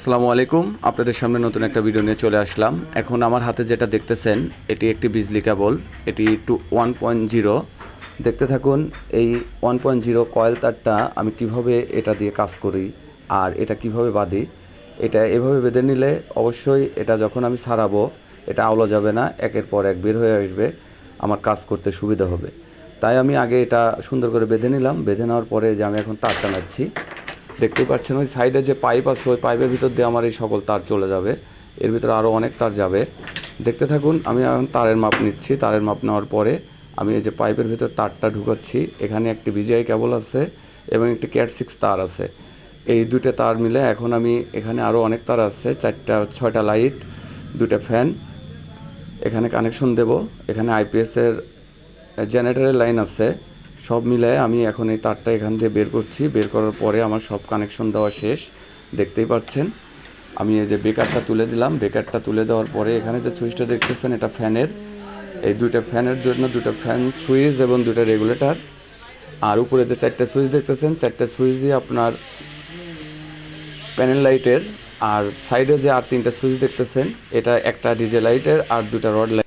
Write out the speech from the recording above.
আসসালামু আলাইকুম, আপনাদের সামনে নতুন একটা ভিডিও নিয়ে চলে আসলাম। এখন আমার হাতে যেটা দেখতেছেন এটি একটি বিজলি কেবল। এটি 1.0। দেখতে থাকুন এই 1.0 কয়েল তারটা আমি কিভাবে এটা দিয়ে কাজ করি আর এটা কিভাবে বাঁধি। এটা এভাবে বেঁধে নিলে অবশ্যই এটা যখন আমি ছাড়াবো এটা আওলা যাবে না, একের পর এক বের হয়ে আসবে, আমার কাজ করতে সুবিধা হবে। তাই আমি আগে এটা সুন্দর করে বেঁধে নিলাম। বেঁধে নেওয়ার পরে যে আমি এখন তার টানাচ্ছি, দেখতেই পাচ্ছেন ওই সাইডে যে পাইপ আছে ওই পাইপের ভিতর দিয়ে আমার এই সকল তার চলে যাবে। এর ভিতরে আরও অনেক তার যাবে। দেখতে থাকুন, আমি এখন তারের মাপ নিচ্ছি। তারের মাপ নেওয়ার পরে আমি এই যে পাইপের ভিতর তারটা ঢুকাচ্ছি। এখানে একটি বিজিআই কেবল আছে এবং একটি ক্যাট 6 তার আছে। এই দুটো তার মিলে এখন আমি এখানে আরও অনেক তার আছে, 4-6টা লাইট, 2টা ফ্যান এখানে কানেকশন দেব। এখানে আইপিএসের জেনারেটরের লাইন আছে। সব মিলে আমি এখন এই তারটা এখান দিয়ে বের করছি। বের করার পরে আমার সব কানেকশন দেওয়া শেষ। দেখতেই পাচ্ছেন আমি এই যে ব্রেকারটা তুলে দিলাম। ব্রেকারটা তুলে দেওয়ার পরে এখানে যে সুইচটা দেখতেছেন এটা ফ্যানের। এই 2টা ফ্যানের জন্য 2টা ফ্যান সুইচ এবং 2টা রেগুলেটর। আর উপরে যে 4টা সুইচ দেখতেছেন 4টা সুইচই আপনার প্যানেল লাইটের। আর সাইডে যে আর 3টা সুইচ দেখতেছেন এটা একটা ডিজে লাইটের আর 2টা রড লাইট।